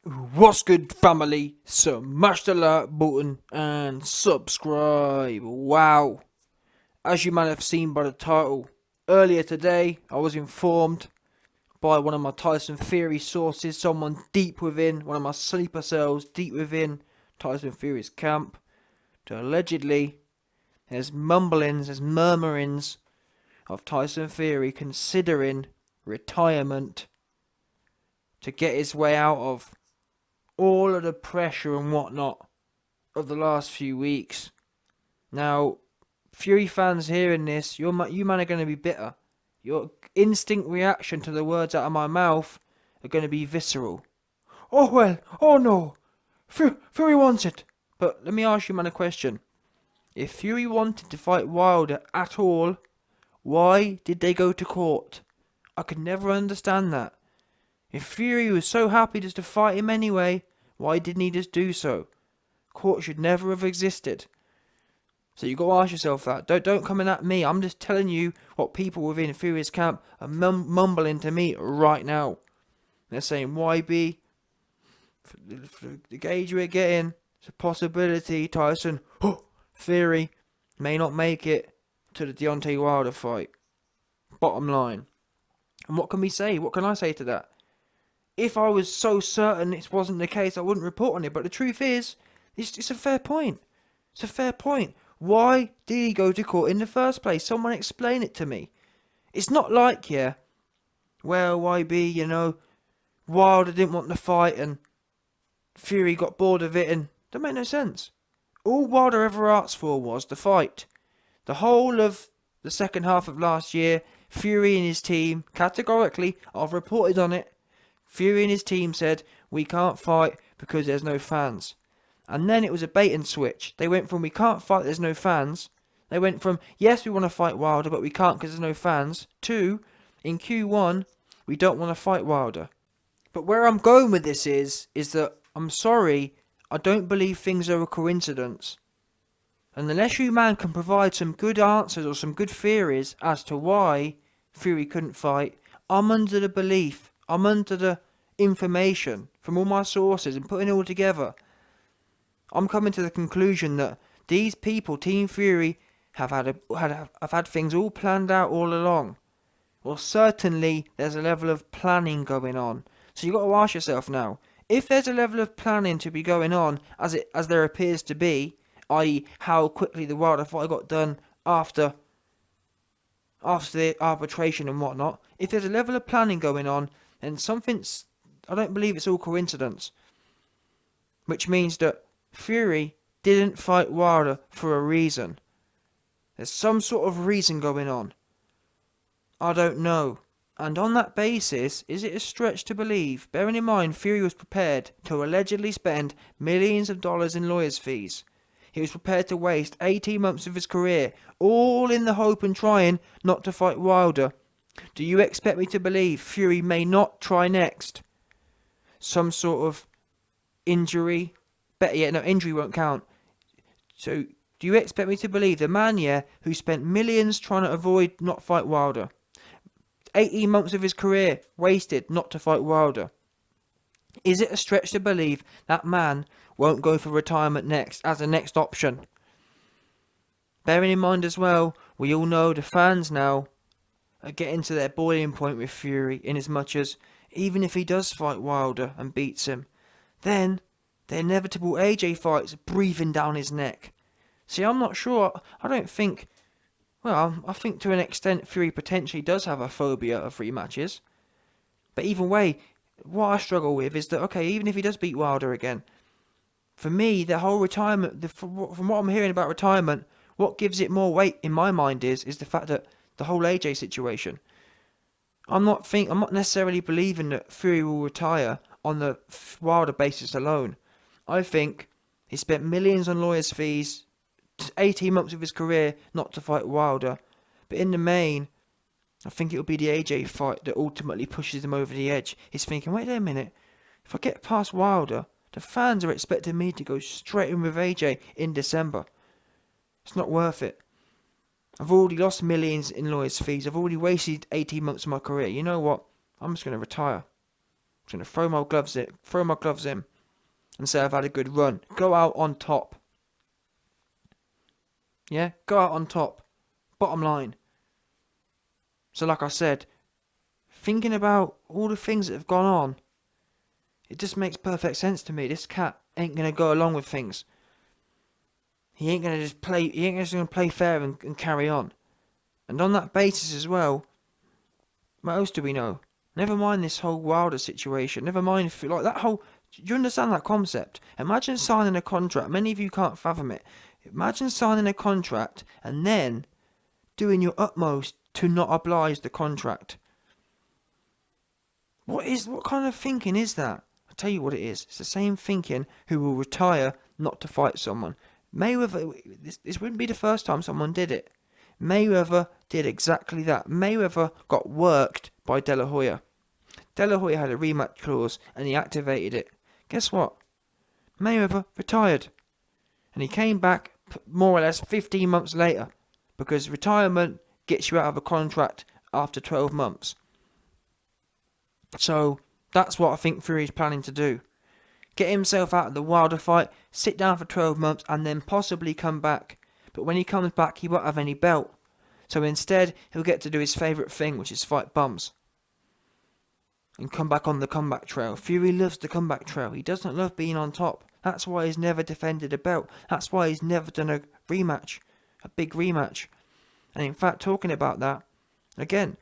What's good, family? Smash the like button and subscribe. Wow. As you might have seen by the title, earlier today I was informed by one of my Tyson Fury sources, someone deep within, one of my sleeper cells deep within Tyson Fury's camp, that allegedly there's mumblings, there's murmurings of Tyson Fury considering retirement to get his way out of all of the pressure and whatnot of the last few weeks. Now, Fury fans hearing this, you man are going to be bitter. Your instinct reaction to the words out of my mouth are going to be visceral. Oh well, oh no, Fury wants it. But let me ask you man a question. If Fury wanted to fight Wilder at all, why did they go to court? I could never understand that. If Fury was so happy just to fight him anyway, why didn't he just do so? Court should never have existed. So you got to ask yourself that. Don't come in at me. I'm just telling you what people within Fury's camp are mumbling to me right now. They're saying, YB, for the gauge we're getting, it's a possibility Tyson, Fury, may not make it to the Deontay Wilder fight. Bottom line. And what can we say? What can I say to that? If I was so certain it wasn't the case, I wouldn't report on it. But the truth is, it's a fair point. It's a fair point. Why did he go to court in the first place? Someone explain it to me. It's not like, well, YB, Wilder didn't want the fight and Fury got bored of it and that made no sense. All Wilder ever asked for was the fight. The whole of the second half of last year, Fury and his team, categorically, I've reported on it, Fury and his team said, we can't fight because there's no fans. And then it was a bait and switch. They went from we can't fight, there's no fans. They went from, yes, we want to fight Wilder, but we can't because there's no fans, to, in Q1, we don't want to fight Wilder. But where I'm going with this is that, I'm sorry, I don't believe things are a coincidence. And unless you man can provide some good answers or some good theories as to why Fury couldn't fight, I'm under the belief, I'm under the information from all my sources and putting it all together. I'm coming to the conclusion that these people, Team Fury, have had things all planned out all along. Well, certainly there's a level of planning going on. So you've got to ask yourself now, if there's a level of planning to be going on, as there appears to be, i.e. how quickly the Wilder fight got done after the arbitration and whatnot, if there's a level of planning going on, then I don't believe it's all coincidence. Which means that Fury didn't fight Wilder for a reason. There's some sort of reason going on. I don't know. And on that basis, is it a stretch to believe, bearing in mind Fury was prepared to allegedly spend millions of dollars in lawyers' fees. He was prepared to waste 18 months of his career, all in the hope and trying not to fight Wilder. Do you expect me to believe Fury may not try next? Some sort of injury? Better yet, no, injury won't count. So, do you expect me to believe the man, who spent millions trying to avoid not fight Wilder? 18 months of his career wasted not to fight Wilder. Is it a stretch to believe that man won't go for retirement next as a next option? Bearing in mind as well, we all know the fans now are getting to their boiling point with Fury, in as much as even if he does fight Wilder and beats him, then the inevitable AJ fight's breathing down his neck. See, I'm not sure. I think to an extent Fury potentially does have a phobia of rematches. But either way, what I struggle with is that, okay, even if he does beat Wilder again, for me, the whole retirement, from what I'm hearing about retirement, what gives it more weight in my mind is the fact that the whole AJ situation. I'm not necessarily believing that Fury will retire on the Wilder basis alone. I think he spent millions on lawyers' fees, 18 months of his career not to fight Wilder. But in the main, I think it'll be the AJ fight that ultimately pushes him over the edge. He's thinking, wait a minute, if I get past Wilder, the fans are expecting me to go straight in with AJ in December. It's not worth it. I've already lost millions in lawyers' fees. I've already wasted 18 months of my career. You know what? I'm just going to retire. Just gonna throw my gloves in, and say I've had a good run. Go out on top. Yeah, go out on top. Bottom line. So like I said, thinking about all the things that have gone on, it just makes perfect sense to me. This cat ain't gonna go along with things. He ain't gonna just play. He ain't just gonna play fair and carry on. And on that basis as well, what else do we know? Never mind this whole Wilder situation. Never mind like that whole. Do you understand that concept? Imagine signing a contract. Many of you can't fathom it. Imagine signing a contract and then doing your utmost to not oblige the contract. What kind of thinking is that? I'll tell you what it is. It's the same thinking who will retire not to fight someone. Mayweather, this wouldn't be the first time someone did it. Mayweather did exactly that. Mayweather got worked by De La Hoya. De La Hoya had a rematch clause and he activated it. Guess what? Mayweather retired. And he came back more or less 15 months later. Because retirement gets you out of a contract after 12 months. So that's what I think Fury's planning to do. Get himself out of the Wilder fight, sit down for 12 months and then possibly come back. But when he comes back, he won't have any belt. So instead, he'll get to do his favourite thing, which is fight bums. And come back on the comeback trail. Fury loves the comeback trail. He doesn't love being on top. That's why he's never defended a belt. That's why he's never done a rematch. A big rematch. And in fact, talking about that, again,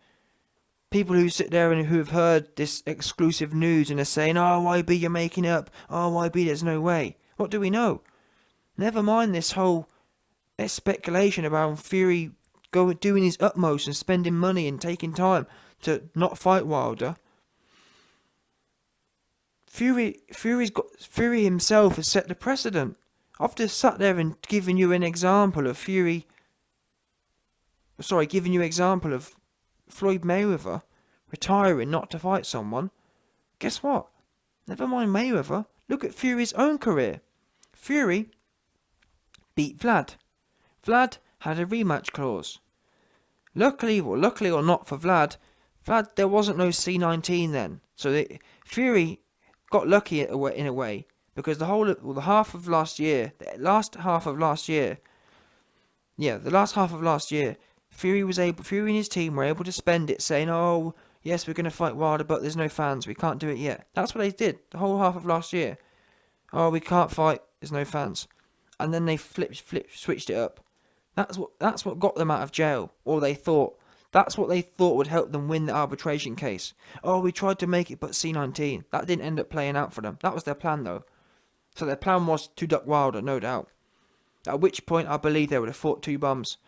people who sit there and who have heard this exclusive news and are saying, oh, YB, you're making it up. Oh, YB, there's no way. What do we know? Never mind this whole speculation about Fury doing his utmost and spending money and taking time to not fight Wilder. Fury himself has set the precedent. I've just sat there and given you an example of giving you an example of Floyd Mayweather retiring not to fight someone. Guess what? Never mind Mayweather. Look at Fury's own career. Fury beat Vlad. Vlad had a rematch clause. Luckily or not for Vlad, there wasn't no C19 then. So Fury got lucky in a way because the last half of last year, Fury and his team were able to spend it saying, oh, yes, we're going to fight Wilder, but there's no fans. We can't do it yet. That's what they did the whole half of last year. Oh, we can't fight. There's no fans. And then they switched it up. That's what got them out of jail, or they thought. That's what they thought would help them win the arbitration case. Oh, we tried to make it, but C19. That didn't end up playing out for them. That was their plan, though. So their plan was to duck Wilder, no doubt. At which point, I believe they would have fought two bums.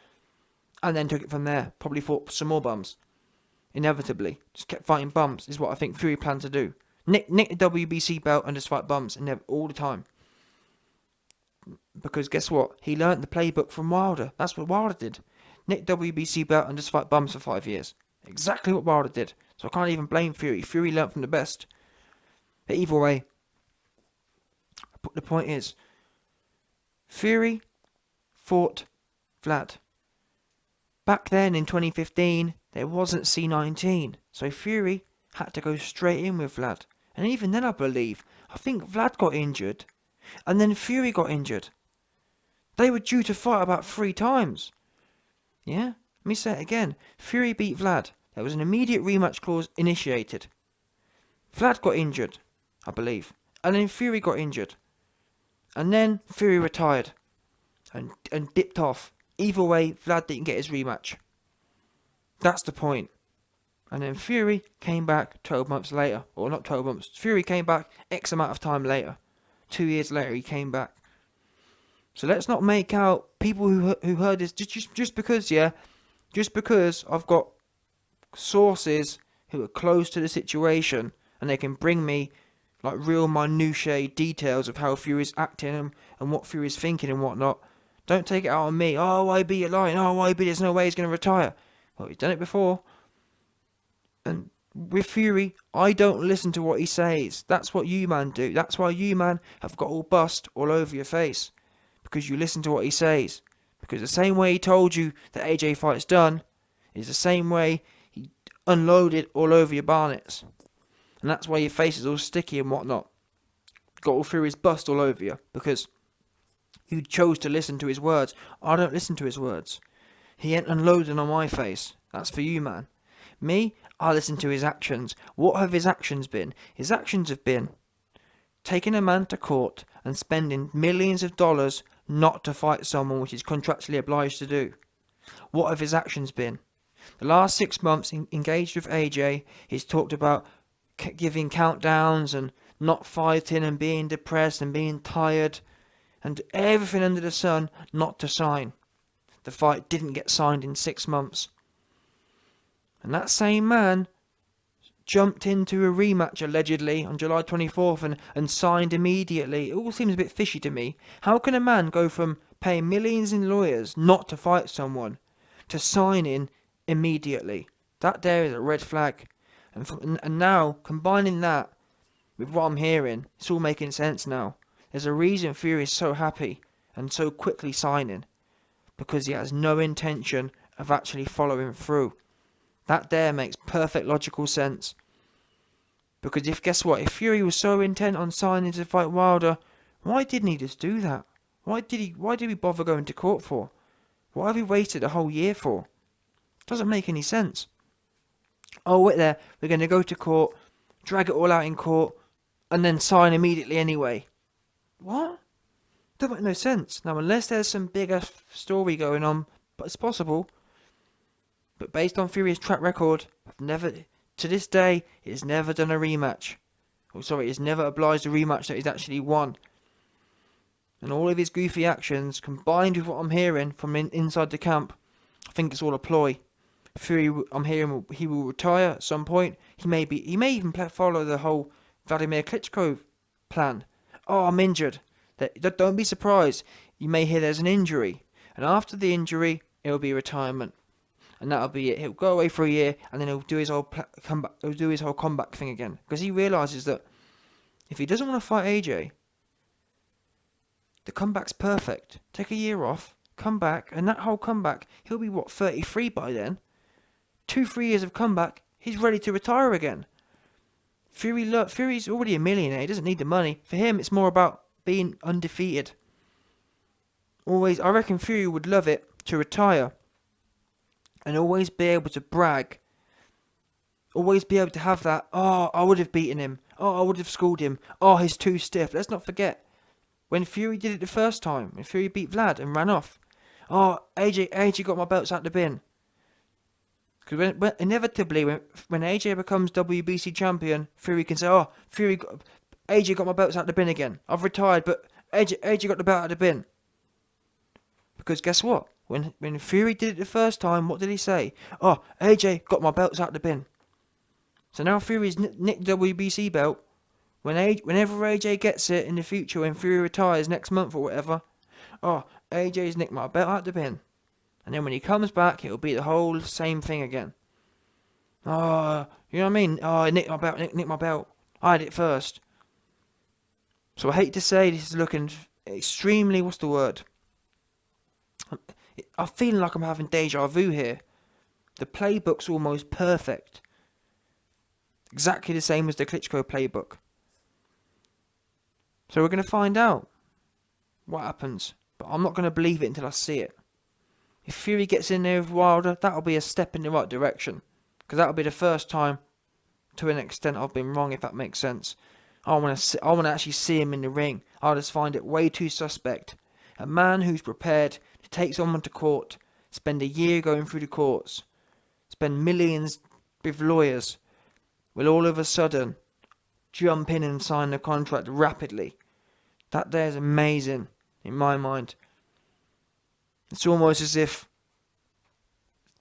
And then took it from there. Probably fought some more bums. Inevitably. Just kept fighting bums, is what I think Fury planned to do. Nick the WBC belt and just fight bums all the time. Because guess what? He learnt the playbook from Wilder. That's what Wilder did. Nick WBC belt and just fight bums for 5 years. Exactly what Wilder did. So I can't even blame Fury. Fury learnt from the best. But either way, the point is, Fury fought Vlad. Back then in 2015, there wasn't C19. So Fury had to go straight in with Vlad. And even then, I think Vlad got injured. And then Fury got injured. They were due to fight about 3 times. Yeah? Let me say it again. Fury beat Vlad. There was an immediate rematch clause initiated. Vlad got injured, I believe. And then Fury got injured. And then Fury retired. And dipped off. Either way, Vlad didn't get his rematch. That's the point. And then Fury came back 12 months later. Or not 12 months. Fury came back X amount of time later. 2 years later he came back. So let's not make out people who heard this just because I've got sources who are close to the situation and they can bring me like real minutiae details of how Fury's acting and what Fury's thinking and whatnot. Don't take it out on me. Oh, YB, you're lying. Oh, YB, there's no way he's going to retire. Well, he's done it before. And with Fury, I don't listen to what he says. That's what you man do. That's why you man have got all bust all over your face. Because you listen to what he says. Because the same way he told you that AJ fight's done is the same way he unloaded all over your Barnetts. And that's why your face is all sticky and whatnot. Got all Fury's bust all over you because you chose to listen to his words. I don't listen to his words. He ain't unloading on my face. That's for you, man. Me, I listen to his actions. What have his actions been? His actions have been taking a man to court and spending millions of dollars not to fight someone which he's contractually obliged to do. What have his actions been? The last 6 months engaged with AJ, he's talked about giving countdowns and not fighting and being depressed and being tired and everything under the sun not to sign. The fight didn't get signed in 6 months. And that same man jumped into a rematch allegedly on July 24th and signed immediately. It all seems a bit fishy to me. How can a man go from paying millions in lawyers not to fight someone to signing immediately? That there is a red flag. And now, combining that with what I'm hearing, it's all making sense now. There's a reason Fury is so happy and so quickly signing. Because he has no intention of actually following through. That there makes perfect logical sense. Because guess what? If Fury was so intent on signing to fight Wilder, why didn't he just do that? Why did we bother going to court for? What have we waited a whole year for? Doesn't make any sense. Oh, wait there, we're going to go to court, drag it all out in court, and then sign immediately anyway. What? Doesn't make no sense. Now, unless there's some bigger story going on, but it's possible. But based on Fury's track record, to this day, he's never done a rematch. He's never obliged a rematch that he's actually won. And all of his goofy actions, combined with what I'm hearing from inside the camp, I think it's all a ploy. Fury, I'm hearing he will retire at some point. He may even follow the whole Vladimir Klitschko plan. Oh, I'm injured. Don't be surprised. You may hear there's an injury, and after the injury, it'll be retirement, and that'll be it. He'll go away for a year, and then he'll do his whole comeback. He'll do his whole comeback thing again because he realizes that if he doesn't want to fight AJ, the comeback's perfect. Take a year off, come back, and that whole comeback, he'll be 33 by then. 2-3 years of comeback, he's ready to retire again. Fury's already a millionaire. He doesn't need the money. For him, it's more about being undefeated. I reckon Fury would love it to retire and always be able to brag. Always be able to have that, oh, I would have beaten him. Oh, I would have schooled him. Oh, he's too stiff. Let's not forget when Fury did it the first time, when Fury beat Vlad and ran off. Oh, AJ got my belts out the bin. Because inevitably, when AJ becomes WBC champion, Fury can say, oh, AJ got my belts out the bin again. I've retired, but AJ got the belt out the bin. Because guess what? When Fury did it the first time, what did he say? Oh, AJ got my belts out the bin. So now Fury's nicked the WBC belt. Whenever AJ gets it in the future, when Fury retires next month or whatever, oh, AJ's nicked my belt out the bin. And then when he comes back, it'll be the whole same thing again. Oh, you know what I mean? Oh, I nicked my belt. I had it first. So I hate to say this is looking extremely, what's the word? I'm feeling like I'm having deja vu here. The playbook's almost perfect. Exactly the same as the Klitschko playbook. So we're going to find out what happens. But I'm not going to believe it until I see it. If Fury gets in there with Wilder, that'll be a step in the right direction. Because that'll be the first time, to an extent, I've been wrong, if that makes sense. I want to actually see him in the ring. I just find it way too suspect. A man who's prepared to take someone to court, spend a year going through the courts, spend millions with lawyers, will all of a sudden jump in and sign the contract rapidly. That there's amazing, in my mind. It's almost as if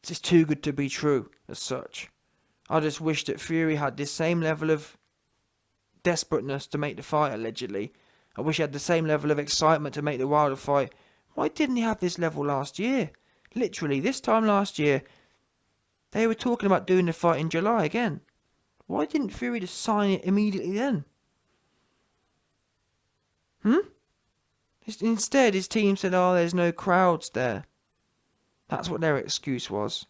it's too good to be true, as such. I just wish that Fury had this same level of desperateness to make the fight, allegedly. I wish he had the same level of excitement to make the Wilder fight. Why didn't he have this level last year? Literally, this time last year, they were talking about doing the fight in July again. Why didn't Fury just sign it immediately then? Instead, his team said, oh, there's no crowds there. That's what their excuse was.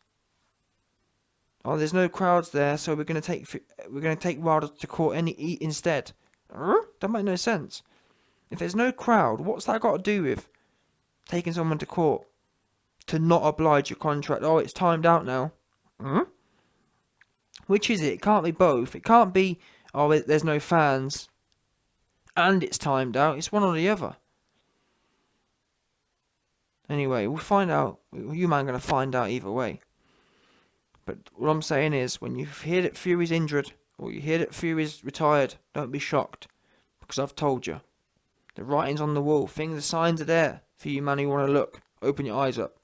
Oh, there's no crowds there, so we're gonna take Wilder to court and eat instead. That makes no sense. If there's no crowd, what's that got to do with taking someone to court to not oblige your contract? Oh, it's timed out now. Which is it? It can't be both. It can't be, oh, there's no fans and it's timed out. It's one or the other. Anyway, we'll find out. You man gonna find out either way. But what I'm saying is, when you hear that Fury's injured or you hear that Fury's retired, don't be shocked, because I've told you. The writing's on the wall. The signs are there for you man who want to look. Open your eyes up.